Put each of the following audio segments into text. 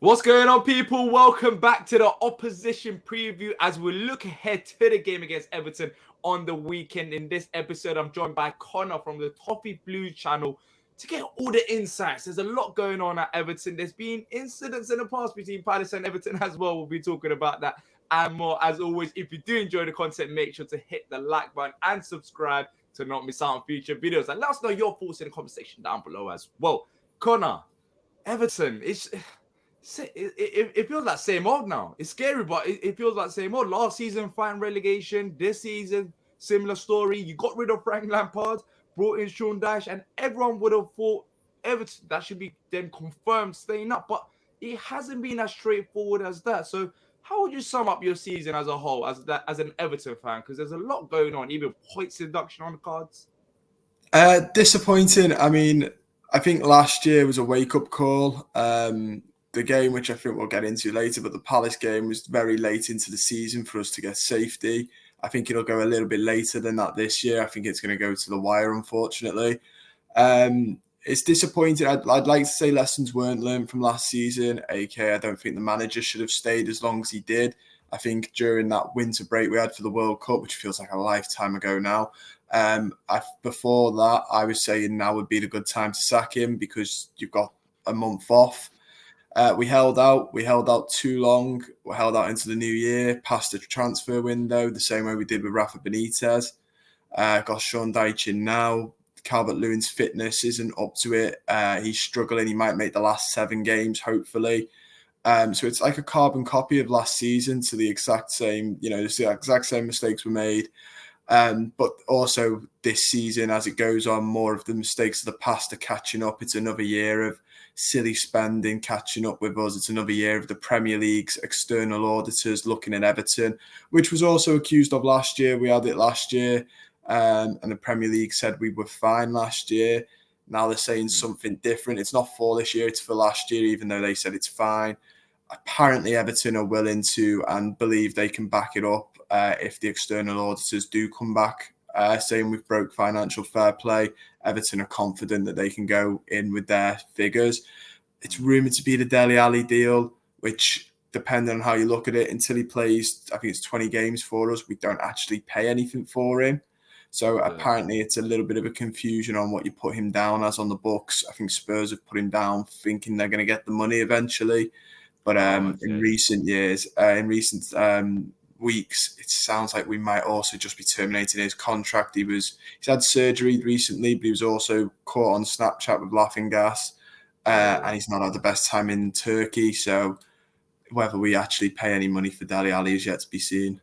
What's going on, people? Welcome back to the opposition preview as we look ahead to the game against Everton on the weekend. In this episode, I'm joined by Connor from the Toffee Blues channel to get all the insights. There's a lot going on at Everton. There's been incidents in the past between Palace and Everton as well. We'll be talking about that and more. As always, if you do enjoy the content, make sure to hit the like button and subscribe to not miss out on future videos. And let us know your thoughts in the comment section down below as well. Connor, Everton, it feels like same old now. It's scary, but it feels like same old. Last season, fighting relegation. This season, similar story. You got rid of Frank Lampard, brought in Sean Dyche, and everyone would have thought Everton, that should be then confirmed staying up. But it hasn't been as straightforward as that. So how would you sum up your season as a whole, as an Everton fan? Because there's a lot going on, even points deduction on the cards. Disappointing. I think last year was a wake-up call. The game, which I think we'll get into later, but the Palace game was very late into the season for us to get safety. I think it'll go a little bit later than that this year. I think it's going to go to the wire, unfortunately. It's disappointing. I'd like to say lessons weren't learned from last season, aka I don't think the manager should have stayed as long as he did. I think during that winter break we had for the World Cup, which feels like a lifetime ago now, before that, I was saying now would be the good time to sack him because you've got a month off. We held out too long. We held out into the new year, past the transfer window, the same way we did with Rafa Benitez. Got Sean Dyche in now. Calvert-Lewin's fitness isn't up to it. He's struggling. He might make the last 7 games, hopefully. So it's like a carbon copy of last season to the exact same, the exact same mistakes were made. But also this season, as it goes on, more of the mistakes of the past are catching up. It's another year of silly spending catching up with us. It's another year of the Premier League's external auditors looking at Everton, which was also accused of last year. We had it last year, and the Premier League said we were fine last year. Now they're saying something different. It's not for this year, it's for last year, even though they said it's fine. Apparently Everton are willing to and believe they can back it up if the external auditors do come back saying we've broke financial fair play. Everton are confident that they can go in with their figures. It's rumoured to be the Dele Alli deal, which, depending on how you look at it, until he plays, I think it's 20 games for us, we don't actually pay anything for him. So apparently it's a little bit of a confusion on what you put him down as on the books. I think Spurs have put him down thinking they're going to get the money eventually. But in recent weeks, it sounds like we might also just be terminating his contract. He's had surgery recently, but he was also caught on Snapchat with laughing gas, and he's not had the best time in Turkey. So whether we actually pay any money for Dele Alli is yet to be seen.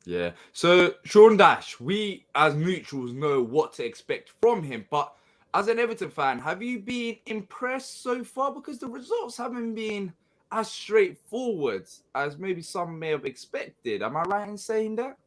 Yeah. So Sean Dyche, we as neutrals know what to expect from him, but as an Everton fan, have you been impressed so far? Because the results haven't been as straightforward as maybe some may have expected. Am I right in saying that?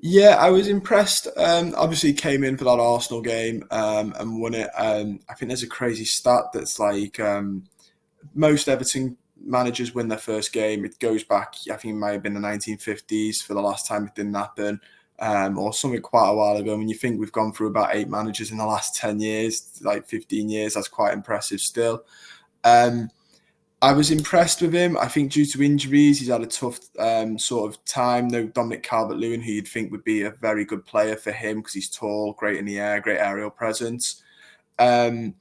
Yeah, I was impressed. Obviously, came in for that Arsenal game and won it. I think there's a crazy stat that's like most Everton managers win their first game. It goes back, I think it might have been the 1950s for the last time it didn't happen, or something quite a while ago. When you think we've gone through about 8 managers in the last 10 years, like 15 years, that's quite impressive still. I was impressed with him. I think due to injuries, he's had a tough sort of time. No Dominic Calvert-Lewin, who you'd think would be a very good player for him because he's tall, great in the air, great aerial presence. I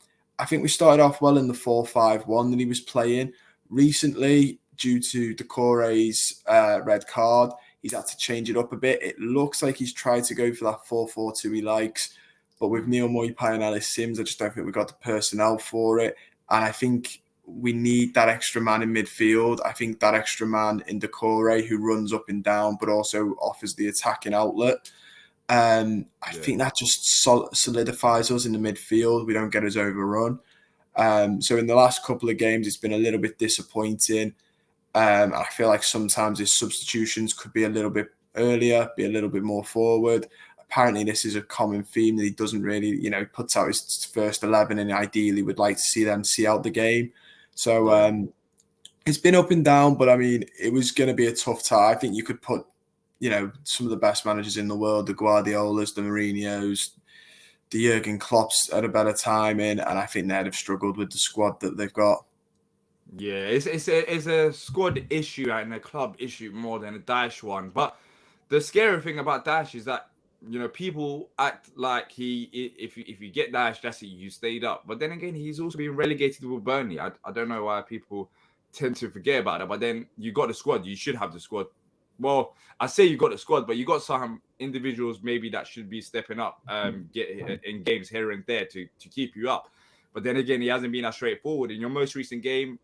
think we started off well in the 4-5-1 that he was playing. Recently, due to Decore's red card, he's had to change it up a bit. It looks like he's tried to go for that 4-4-2 he likes. But with Neil Moipai and Ellis Sims, I just don't think we've got the personnel for it. And I think we need that extra man in midfield. I think that extra man in Decore who runs up and down, but also offers the attacking outlet. I think that just solidifies us in the midfield. We don't get us overrun. So in the last couple of games, it's been a little bit disappointing. I feel like sometimes his substitutions could be a little bit earlier, be a little bit more forward. Apparently, this is a common theme that he doesn't really, puts out his first 11 and ideally would like to see them see out the game. So it's been up and down, but I mean, it was going to be a tough tie. I think you could put, some of the best managers in the world, the Guardiolas, the Mourinhos, the Jurgen Klopps at a better time in, and I think they'd have struggled with the squad that they've got. Yeah, it's a squad issue and a club issue more than a Dyche one. But the scary thing about Dyche is that people act like if you get Dyche, that's it, you stayed up. But then again, he's also been relegated with Burnley. I don't know why people tend to forget about it. But then you got the squad. You should have the squad. Well, I say you got the squad, but you got some individuals maybe that should be stepping up, get in games here and there to keep you up. But then again, he hasn't been as straightforward. In your most recent game,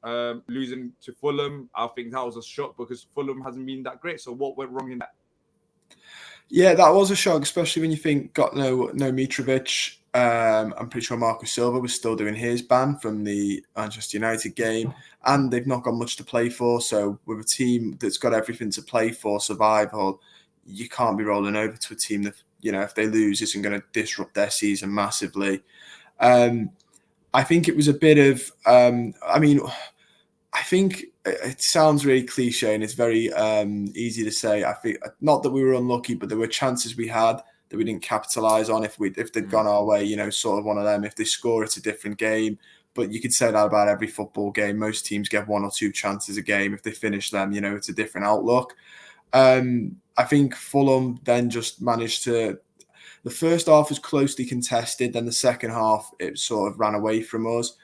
losing to Fulham, I think that was a shock because Fulham hasn't been that great. So what went wrong in that? Yeah, that was a shock, especially when you think got no Mitrovic. I'm pretty sure Marco Silva was still doing his ban from the Manchester United game, and they've not got much to play for. So with a team that's got everything to play for survival, you can't be rolling over to a team that, if they lose, isn't going to disrupt their season massively. I think it was a bit of, I think it sounds really cliche and it's very easy to say. I think not that we were unlucky, but there were chances we had that we didn't capitalise on. If they'd gone our way, sort of one of them. If they score, it's a different game. But you could say that about every football game. Most teams get one or two chances a game. If they finish them, it's a different outlook. I think Fulham then just managed to. The first half was closely contested. Then the second half, it sort of ran away from us.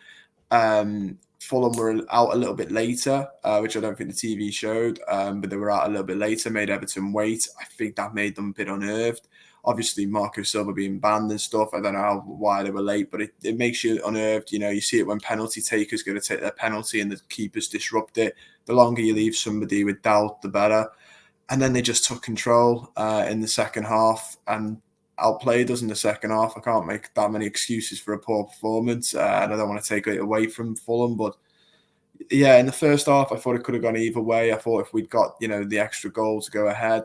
Fulham were out a little bit later, which I don't think the TV showed, but they were out a little bit later, made Everton wait. I think that made them a bit unnerved. Obviously, Marco Silva being banned and stuff, I don't know why they were late, but it makes you unnerved. You see it when penalty takers go to take their penalty and the keepers disrupt it. The longer you leave somebody with doubt, the better. And then they just took control in the second half and outplayed us in the second half. I can't make that many excuses for a poor performance, and I don't want to take it away from Fulham. But yeah, in the first half, I thought it could have gone either way. I thought if we'd got the extra goal to go ahead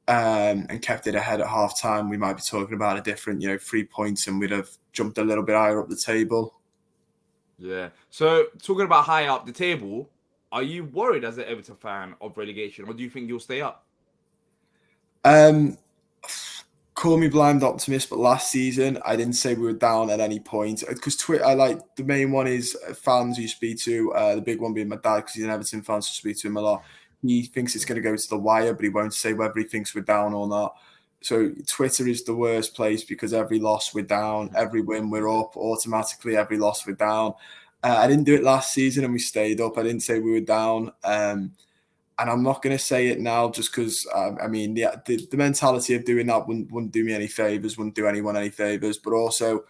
and kept it ahead at half time, we might be talking about a different 3 points, and we'd have jumped a little bit higher up the table. Yeah. So talking about high up the table, are you worried as an Everton fan of relegation, or do you think you'll stay up? Call me blind optimist, but last season I didn't say we were down at any point because I like the main one is fans you speak to. The big one being my dad because he's an Everton fan, so I speak to him a lot. He thinks it's going to go to the wire, but he won't say whether he thinks we're down or not. So Twitter is the worst place because every loss we're down, every win we're up, automatically every loss we're down. I didn't do it last season and we stayed up. I didn't say we were down. And I'm not going to say it now just because, the mentality of doing that wouldn't do me any favours, wouldn't do anyone any favours. But also,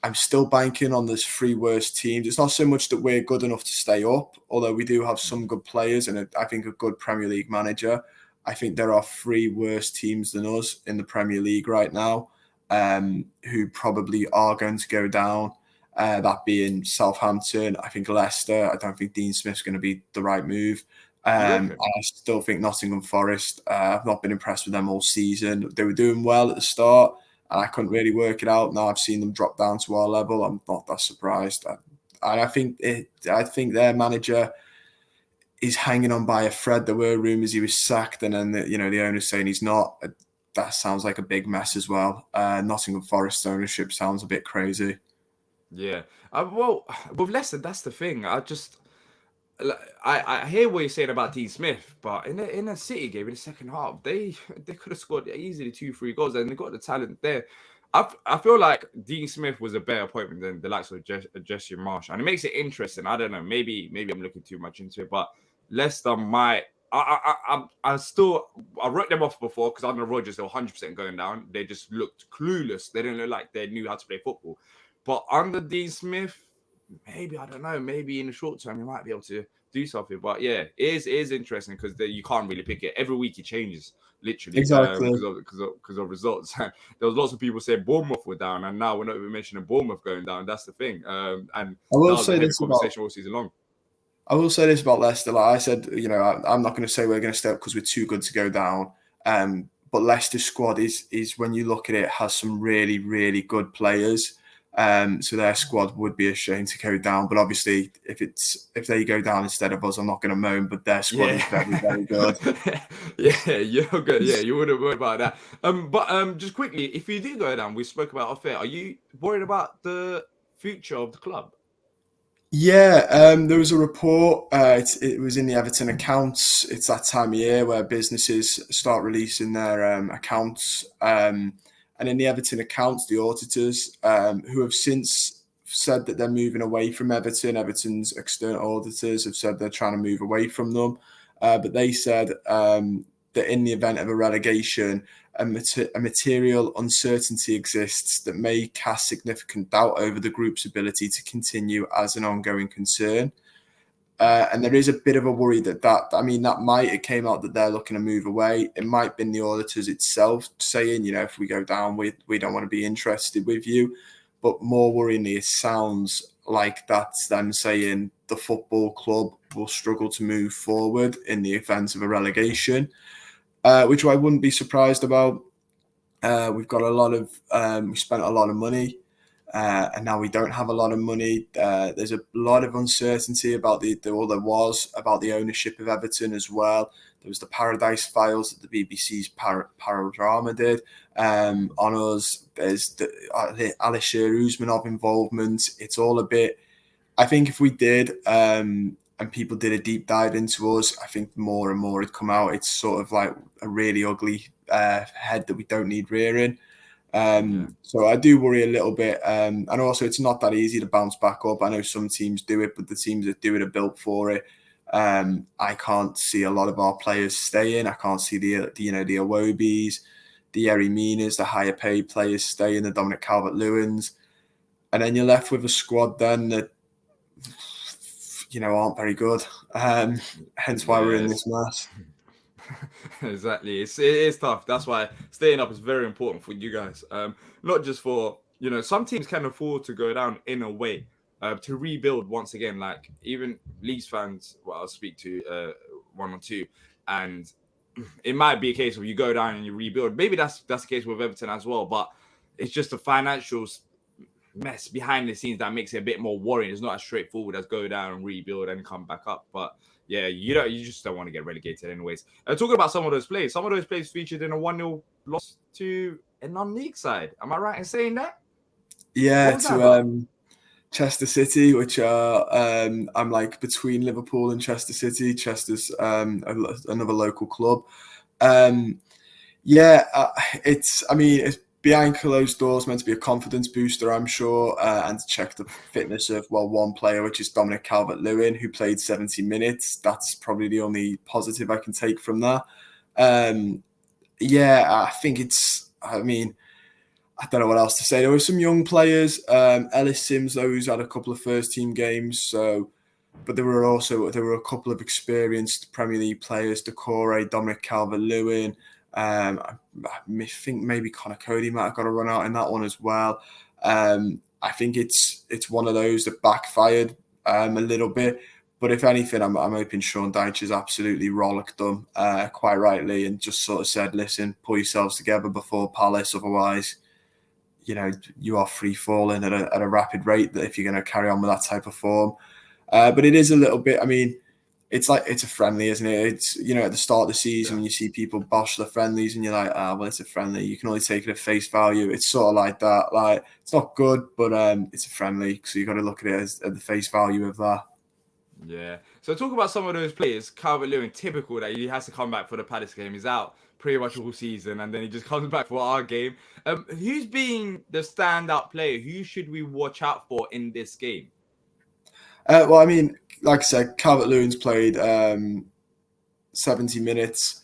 I'm still banking on those three worst teams. It's not so much that we're good enough to stay up, although we do have some good players and I think a good Premier League manager. I think there are three worse teams than us in the Premier League right now who probably are going to go down. That being Southampton, I think Leicester. I don't think Dean Smith's going to be the right move. I still think Nottingham Forest. I've not been impressed with them all season. They were doing well at the start, and I couldn't really work it out. Now I've seen them drop down to our level. I'm not that surprised. I think their manager is hanging on by a thread. There were rumours he was sacked, and then the owner's saying he's not. That sounds like a big mess as well. Nottingham Forest ownership sounds a bit crazy. Yeah. Well, with Leicester, that's the thing. I hear what you're saying about Dean Smith, but in a City game in the second half, they could have scored easily 2-3 goals, and they got the talent there. I feel like Dean Smith was a better appointment than the likes of Jesse Marsh, and it makes it interesting. I don't know, maybe I'm looking too much into it, but Leicester might. I wrote them off before because under Rodgers they were 100% going down. They just looked clueless. They didn't look like they knew how to play football. But under Dean Smith, maybe, I don't know, maybe in the short term, you might be able to do something. But yeah, it is interesting because you can't really pick it. Every week it changes, literally, Exactly. because of results. There was lots of people saying Bournemouth were down, and now we're not even mentioning Bournemouth going down. That's the thing. And I will that was say a heavy this conversation all season long. I will say this about Leicester. Like I said, I'm not going to say we're going to stay up because we're too good to go down. But Leicester's squad is when you look at it, has some really, really good players. So their squad would be a shame to go down. But obviously, if they go down instead of us, I'm not going to moan. But their squad is very, very good. Yeah, you're good. Yeah, you wouldn't worry about that. But just quickly, if you do go down, we spoke about off air. Are you worried about the future of the club? Yeah, there was a report. It was in the Everton accounts. It's that time of year where businesses start releasing their accounts. And in the Everton accounts, the auditors, who have since said that they're moving away from Everton, Everton's external auditors have said they're trying to move away from them. But they said that in the event of a relegation, a material uncertainty exists that may cast significant doubt over the group's ability to continue as an ongoing concern. And there is a bit of a worry it came out that they're looking to move away. It might have been the auditors itself saying, if we go down, we don't want to be interested with you. But more worryingly, it sounds like that's them saying the football club will struggle to move forward in the event of a relegation, which I wouldn't be surprised about. We've got we spent a lot of money, and now we don't have a lot of money. There's a lot of uncertainty about there was about the ownership of Everton as well. There was the Paradise Files that the BBC's Paradrama did on us. There's the Alisher Usmanov involvement. It's all a bit. I think if we did, and people did a deep dive into us, I think more and more had come out. It's sort of like a really ugly head that we don't need rearing. So I do worry a little bit. And also, it's not that easy to bounce back up. I know some teams do it, but the teams that do it are built for it. I can't see a lot of our players staying. I can't see the Iwobis, the Yerry Minas, the higher paid players staying, the Dominic Calvert-Lewins. And then you're left with a squad then that aren't very good. Hence why we're in this mess. Exactly. It is tough. That's why staying up is very important for you guys. Not just for, some teams can afford to go down in a way to rebuild once again. Like even Leeds fans, I'll speak to one or two, and it might be a case of you go down and you rebuild. Maybe that's the case with Everton as well, but it's just a financial mess behind the scenes that makes it a bit more worrying. It's not as straightforward as go down and rebuild and come back up. But yeah, you just don't want to get relegated anyways. Talking about some of those players featured in a 1-0 loss to a non-league side. Am I right in saying that? Yeah, to Chester City, which are I'm like between Liverpool and Chester City. Chester's another local club. It's behind closed doors, meant to be a confidence booster, I'm sure, and to check the fitness of one player, which is Dominic Calvert-Lewin, who played 70 minutes. That's probably the only positive I can take from that. I think I don't know what else to say. There were some young players. Ellis Sims, though, who's had a couple of first team games. But there were a couple of experienced Premier League players: Decore, Dominic Calvert-Lewin. I think maybe Connor Cody might have got a run out in that one as well. I think it's one of those that backfired a little bit. But if anything, I'm hoping Sean Dyche has absolutely rollicked them quite rightly and just sort of said, listen, pull yourselves together before Palace, otherwise you are free falling at a rapid rate that if you're going to carry on with that type of form. But it is a little bit, it's like, it's a friendly, isn't it? It's, at the start of the season, when you see people bosh the friendlies and you're like, well, it's a friendly. You can only take it at face value. It's sort of like that. Like, it's not good, but it's a friendly. So you got to look at it as at the face value of that. Yeah. So talk about some of those players. Calvert-Lewin, typical that he has to come back for the Palace game. He's out pretty much all season, and then he just comes back for our game. Who's been the standout player? Who should we watch out for in this game? Like I said, Calvert-Lewin's played 70 minutes.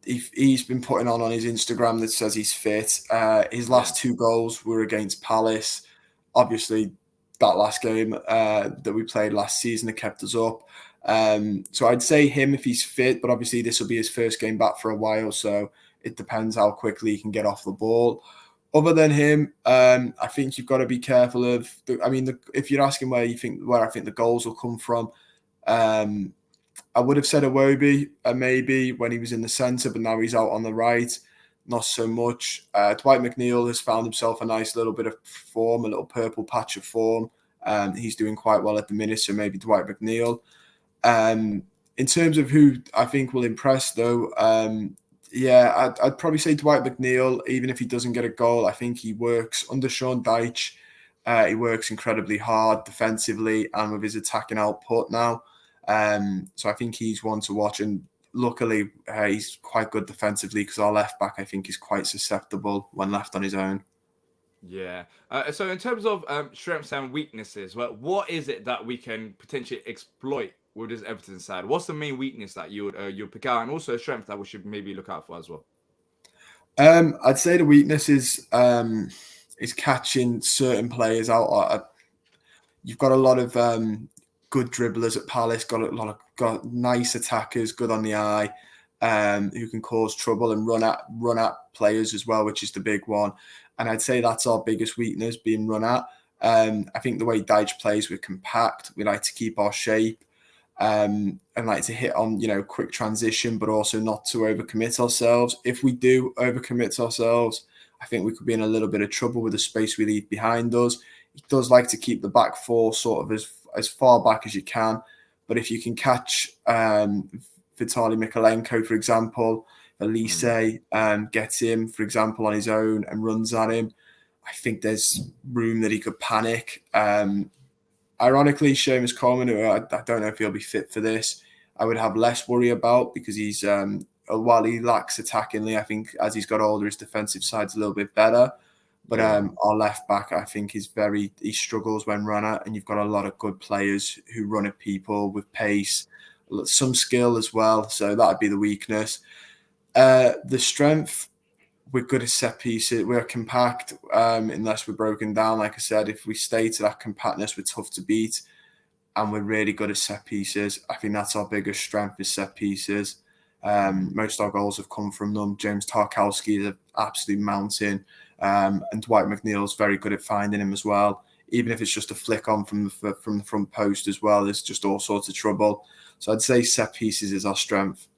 He's been putting on his Instagram that says he's fit. His last two goals were against Palace. Obviously, that last game that we played last season that kept us up. So I'd say him if he's fit, but obviously this will be his first game back for a while, so it depends how quickly he can get off the ball. Other than him, I think you've got to be careful of. If you're asking where I think the goals will come from, I would have said Iwobi maybe when he was in the centre, but now he's out on the right, not so much. Dwight McNeil has found himself a nice little bit of form, a little purple patch of form. He's doing quite well at the minute, so maybe Dwight McNeil. In terms of who I think will impress, though, I'd probably say Dwight McNeil. Even if he doesn't get a goal, I think he works under Sean Dyche. He works incredibly hard defensively and with his attacking output now. So I think he's one to watch. And luckily, he's quite good defensively because our left back, I think, is quite susceptible when left on his own. Yeah. So in terms of strengths and weaknesses, what is it that we can potentially exploit with this Everton side? What's the main weakness that you pick out, and also a strength that we should maybe look out for as well? I'd say the weakness is catching certain players out. You've got a lot of good dribblers at Palace. Got nice attackers, good on the eye, who can cause trouble and run at players as well, which is the big one. And I'd say that's our biggest weakness, being run at. I think the way Dyche plays, we're compact. We like to keep our shape, and like to hit on quick transition, but also not to overcommit ourselves. If we do overcommit ourselves, I think we could be in a little bit of trouble with the space we leave behind us. He does like to keep the back four sort of as far back as you can. But if you can catch Vitaly Mikalenko, for example, Elise gets him, for example, on his own and runs at him, I think there's room that he could panic. Ironically, Seamus Coleman, who I don't know if he'll be fit for this, I would have less worry about because he's, while he lacks attackingly, I think as he's got older, his defensive side's a little bit better. But our left back, I think, he struggles when run at, and you've got a lot of good players who run at people with pace, some skill as well. So that'd be the weakness. The strength, we're good at set pieces. We're compact, unless we're broken down. Like I said, if we stay to that compactness, we're tough to beat, and we're really good at set pieces. I think that's our biggest strength is set pieces. Most of our goals have come from them. James Tarkowski is an absolute mountain. And Dwight McNeil's very good at finding him as well. Even if it's just a flick on from the front post as well, there's just all sorts of trouble. So I'd say set pieces is our strength.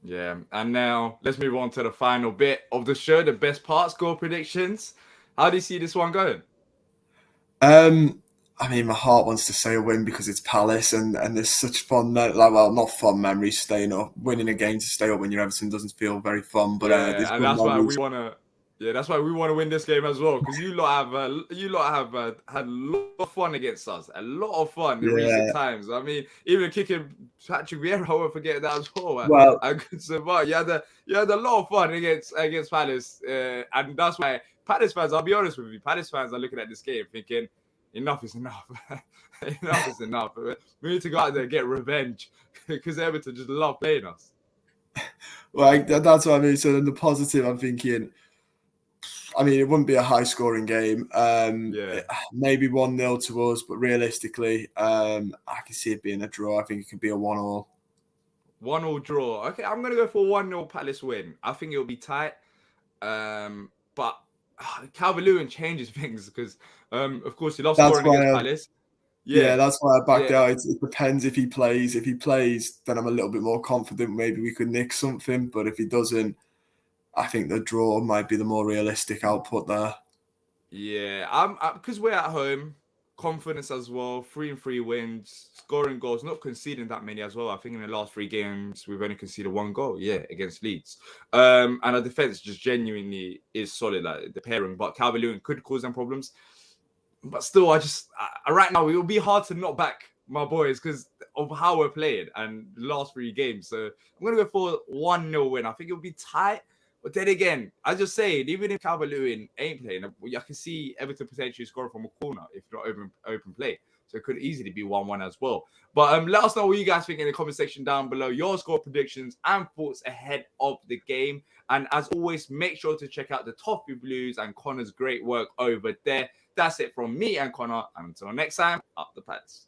Yeah, and now let's move on to the final bit of the show, the best part, score predictions. How do you see this one going? I mean, my heart wants to say a win because it's Palace and there's such fun, not fun memories staying up. Winning a game to stay up when you're Everton doesn't feel very fun, but there's and good that's why memories. we want to. Yeah, that's why we want to win this game as well, because you lot have had a lot of fun against us, a lot of fun in recent times. I mean, even kicking Patrick Vieira, I won't forget that as well. Well, you had a lot of fun against Palace, and that's why Palace fans. I'll be honest with you, Palace fans are looking at this game thinking, enough is enough. Enough is enough. We need to go out there and get revenge because Everton just love playing us. Well, that's what I mean. So then the positive, I'm thinking, I mean, it wouldn't be a high-scoring game. Maybe 1-0 to us, but realistically, I can see it being a draw. I think it could be a 1-1. 1-1 draw. Okay, I'm going to go for 1-0 Palace win. I think it'll be tight. But Calvert-Lewin changes things because, of course, he loves scoring against Palace. Yeah, that's why I backed out. It depends if he plays. If he plays, then I'm a little bit more confident. Maybe we could nick something. But if he doesn't, I think the draw might be the more realistic output there. Yeah, I'm because we're at home, confidence as well. 3-3 wins, scoring goals, not conceding that many as well. I think in the last 3 games we've only conceded 1 goal. Yeah, against Leeds. And our defense just genuinely is solid, like the pairing. But Calvert-Lewin could cause them problems. But still, right now it will be hard to knock back my boys because of how we're playing and the last 3 games. So I'm gonna go for 1-0 win. I think it'll be tight. But then again, I just say, even if Calvert-Lewin ain't playing, I can see Everton potentially scoring from a corner if not open play. So it could easily be 1-1 as well. But let us know what you guys think in the comment section down below. Your score predictions and thoughts ahead of the game. And as always, make sure to check out the Toffee Blues and Connor's great work over there. That's it from me and Connor. And until next time, up the pads.